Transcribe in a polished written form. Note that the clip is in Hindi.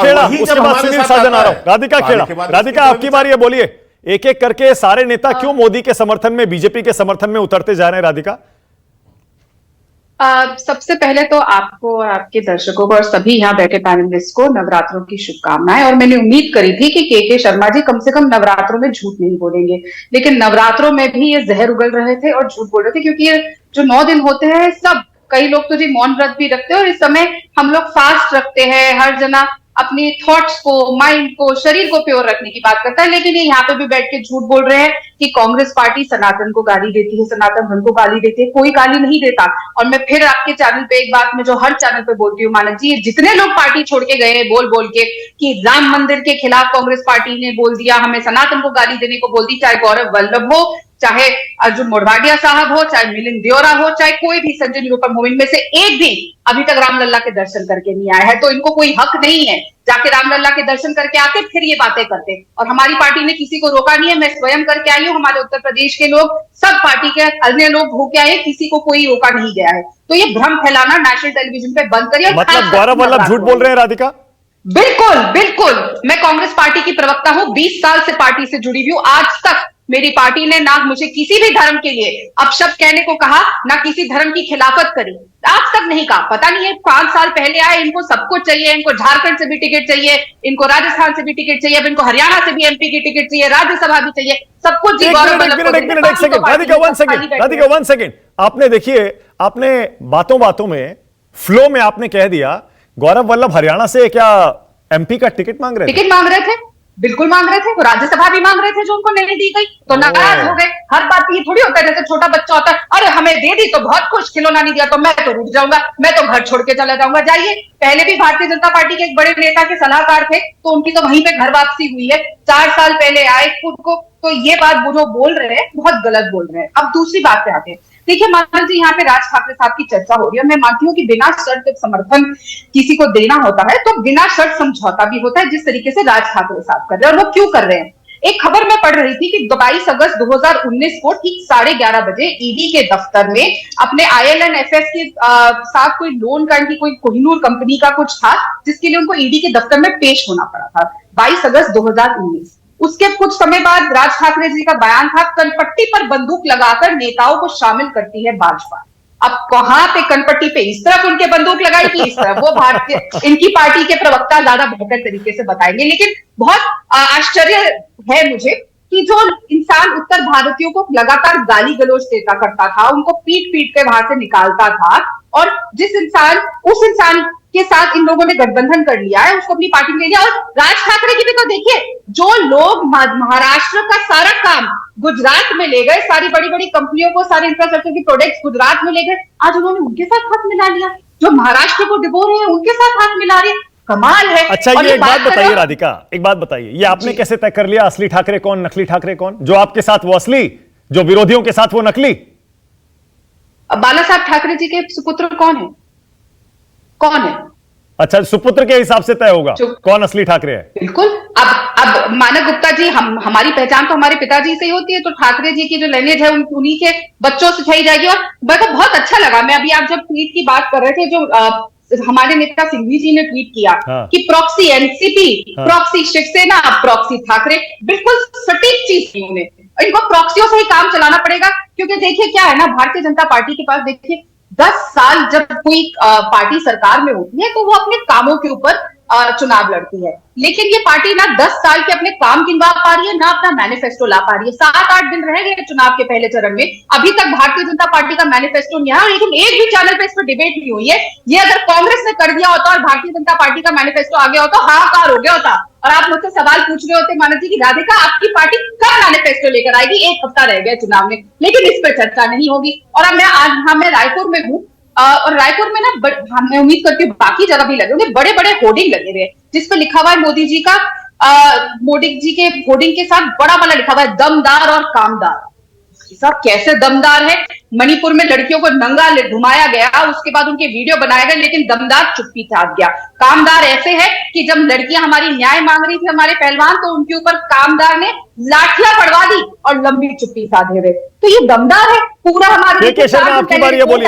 खेड़ा, उसके बाद सुनील साजन आ रहा हूं, राधिका खेड़ा। राधिका आपकी बार ये बोलिए, एक एक करके सारे नेता क्यों मोदी के समर्थन में, बीजेपी के समर्थन में उतरते जा रहे हैं? राधिका, सबसे पहले तो आपको और आपके दर्शकों को और सभी यहाँ बैठे पैनलिस्ट को नवरात्रों की शुभकामनाएं। और मैंने उम्मीद करी थी कि के शर्मा जी कम से कम नवरात्रों में झूठ नहीं बोलेंगे, लेकिन नवरात्रों में भी ये जहर उगल रहे थे और झूठ बोल रहे थे, क्योंकि ये जो 9 दिन होते हैं सब, कई लोग तो जी मौन व्रत भी रखते हैं और इस समय हम लोग फास्ट रखते हैं, हर जना अपनी थॉट्स को, माइंड को, शरीर को प्योर रखने की बात करता है, लेकिन ये यहाँ पे भी बैठ के झूठ बोल रहे हैं कि कांग्रेस पार्टी सनातन को गाली देती है, सनातन धर्म को गाली देती है। कोई गाली नहीं देता। और मैं फिर आपके चैनल पे एक बात मैं जो हर चैनल पे बोलती हूँ, मानक जी, जितने लोग पार्टी छोड़ के गए हैं बोल बोल के कि राम मंदिर के खिलाफ कांग्रेस पार्टी ने बोल दिया, हमें सनातन को गाली देने को बोल दी, चाहे गौरव वल्लभ हो, चाहे अर्जुन मोढवाडिया साहब हो, चाहे मिलिंद देओरा हो, चाहे कोई भी संजय निरुपम हो, इनमें से एक भी अभी तक रामलला के दर्शन करके नहीं आया है, तो इनको कोई हक नहीं है जाके रामलला के दर्शन करके आते फिर ये बातें करते। और हमारी पार्टी ने किसी को रोका नहीं है, मैं स्वयं करके आई हूँ, हमारे उत्तर प्रदेश के लोग, सब पार्टी के अन्य लोग होके आए, किसी को कोई रोका नहीं गया है। तो ये भ्रम फैलाना नेशनल टेलीविजन पे बंद करिए। मतलब गौरव वल्लभ झूठ बोल रहे हैं? राधिका, बिल्कुल बिल्कुल, मैं कांग्रेस पार्टी की प्रवक्ता हूं, 20 साल से पार्टी से जुड़ी हुई हूं। आज तक मेरी पार्टी ने ना मुझे किसी भी धर्म के लिए अपशब्द कहने को कहा, ना किसी धर्म की खिलाफत करी, आज तक नहीं कहा। पता नहीं है 5 साल पहले आए, इनको सब कुछ चाहिए, इनको झारखंड से भी टिकट चाहिए, इनको राजस्थान से भी टिकट चाहिए, अब इनको हरियाणा से भी एमपी की टिकट चाहिए, राज्यसभा भी चाहिए, सब कुछ। राधिका 1 सेकेंड, आपने देखिए, आपने बातों बातों में, फ्लो में आपने कह दिया गौरव वल्लभ हरियाणा से क्या एमपी का टिकट मांग रहे थे? टिकट मांग रहे थे, बिल्कुल मांग रहे थे। वो राज्यसभा भी मांग रहे थे जो उनको नहीं दी गई, तो नाराज हो गए। हर बात ये थोड़ी होता है जैसे छोटा बच्चा होता है, अरे हमें दे दी तो बहुत खुश, खिलौना नहीं दिया तो मैं तो रुठ जाऊंगा, मैं तो घर छोड़ के चला जाऊंगा। जाइए, पहले भी भारतीय जनता पार्टी के एक बड़े नेता के सलाहकार थे, तो उनकी तो वहीं पे घर वापसी हुई है। 4 साल पहले आए खुद को, तो ये बात जो बोल रहे हैं बहुत गलत बोल रहे हैं। अब दूसरी बात पे आते हैं। देखिए मानव जी, यहाँ पे राज ठाकरे साहब की चर्चा हो रही है। मैं मानती हूँ कि बिना शर्त समर्थन किसी को देना होता है तो बिना शर्त समझौता भी होता है, जिस तरीके से राज ठाकरे साहब कर रहे हैं। और वो क्यों कर रहे हैं? एक खबर मैं पढ़ रही थी कि 22 अगस्त 2019 को ठीक 11:30 बजे ईडी के दफ्तर में अपने IL&FS के साथ कोई लोन का, कोई कोहिनूर कंपनी का कुछ था, जिसके लिए उनको ईडी के दफ्तर में पेश होना पड़ा था। 22 अगस्त 2019। उसके कुछ समय बाद राज ठाकरे जी का बयान था, कनपट्टी पर बंदूक लगाकर नेताओं को शामिल करती है भाजपा। अब कहां पे कनपट्टी पे, इस तरफ उनके बंदूक लगाई थी, इस तरफ वो भारतीय, इनकी पार्टी के प्रवक्ता ज्यादा बेहतर तरीके से बताएंगे। लेकिन बहुत आश्चर्य है मुझे कि जो इंसान उत्तर भारतीयों को लगातार गाली गलौज देता करता था, उनको पीट पीट के वहां से निकालता था, और उस इंसान के साथ इन लोगों ने गठबंधन कर लिया है, उसको अपनी पार्टी में ले लिया। और राज ठाकरे की भी तो देखिए, जो लोग महाराष्ट्र का सारा काम गुजरात में ले गए, सारी बड़ी बड़ी कंपनियों को, सारे इंफ्रास्ट्रक्चर की प्रोडक्ट्स गुजरात में ले गए, आज उन्होंने उनके साथ हाथ मिला लिया। जो महाराष्ट्र को डिबो रहे हैं उनके साथ हाथ मिला रहे हैं, कमाल है। अच्छा, ये एक बात बताइए राधिका, एक बात बताइए, ये आपने कैसे तय कर लिया असली ठाकरे कौन, नकली ठाकरे कौन? जो आपके साथ वो असली, जो विरोधियों के साथ वो नकली? बाला साहब ठाकरे जी के सुपुत्र कौन है? कौन है? अच्छा, सुपुत्र के हिसाब से तय होगा कौन असली ठाकरे है? बिल्कुल। अब मानव गुप्ता जी, हमारी पहचान तो हमारे पिताजी से ही होती है, तो ठाकरे जी की जो लिनेज है उन्हीं के बच्चों से छई जाएगी। और मेरे को बहुत अच्छा लगा, मैं अभी आप जब ट्वीट की बात कर रहे थे, जो हमारे नेता सिंघवी जी ने ट्वीट किया कि proxy NCP, proxy Shiv Sena, proxy Thackeray, बिल्कुल सटीक चीज थी उन्हें। इनको प्रॉक्सियों से ही काम चलाना पड़ेगा, क्योंकि देखिए क्या है ना, भारतीय जनता पार्टी के पास देखिए 10 साल जब कोई पार्टी सरकार में होती है तो वो अपने कामों के ऊपर चुनाव लड़ती है, लेकिन ये पार्टी ना 10 साल के अपने काम गिनवा पा रही है, ना अपना मैनिफेस्टो ला पा रही है। 7-8 दिन रह गए चुनाव के पहले चरण में, अभी तक भारतीय जनता पार्टी का मैनिफेस्टो नहीं आया, लेकिन एक भी चैनल पे इस पर डिबेट नहीं हुई है। ये अगर कांग्रेस ने कर दिया होता और भारतीय जनता पार्टी का मैनिफेस्टो आ गया होता, हाहाकार हो गया होता। और आप मुझसे सवाल पूछ रहे होते मानव जी की, राधिका आपकी पार्टी कब मैनिफेस्टो लेकर आएगी? 1 हफ्ता रह गया चुनाव में, लेकिन इस पर चर्चा नहीं होगी। और अब मैं रायपुर में हूँ, और रायपुर में ना मैं उम्मीद करती हूँ बाकी जगह भी लगे होंगे, बड़े बड़े होर्डिंग लगे हुए जिस पर लिखा हुआ है मोदी जी के होर्डिंग के साथ बड़ा वाला लिखा हुआ है, दमदार और कामदार। सब कैसे दमदार है? मणिपुर में लड़कियों को नंगा घुमाया गया, उसके बाद उनके वीडियो बनाए गए, लेकिन दमदार चुप्पी साध गया। कामदार ऐसे है कि जब लड़कियां हमारी न्याय मांग रही थी, हमारे पहलवान, तो उनके ऊपर कामदार ने लाठियां पड़वा दी और लंबी चुप्पी साधे हुए। तो ये दमदार है पूरा हमारे। आपकी बार ये बोलिए।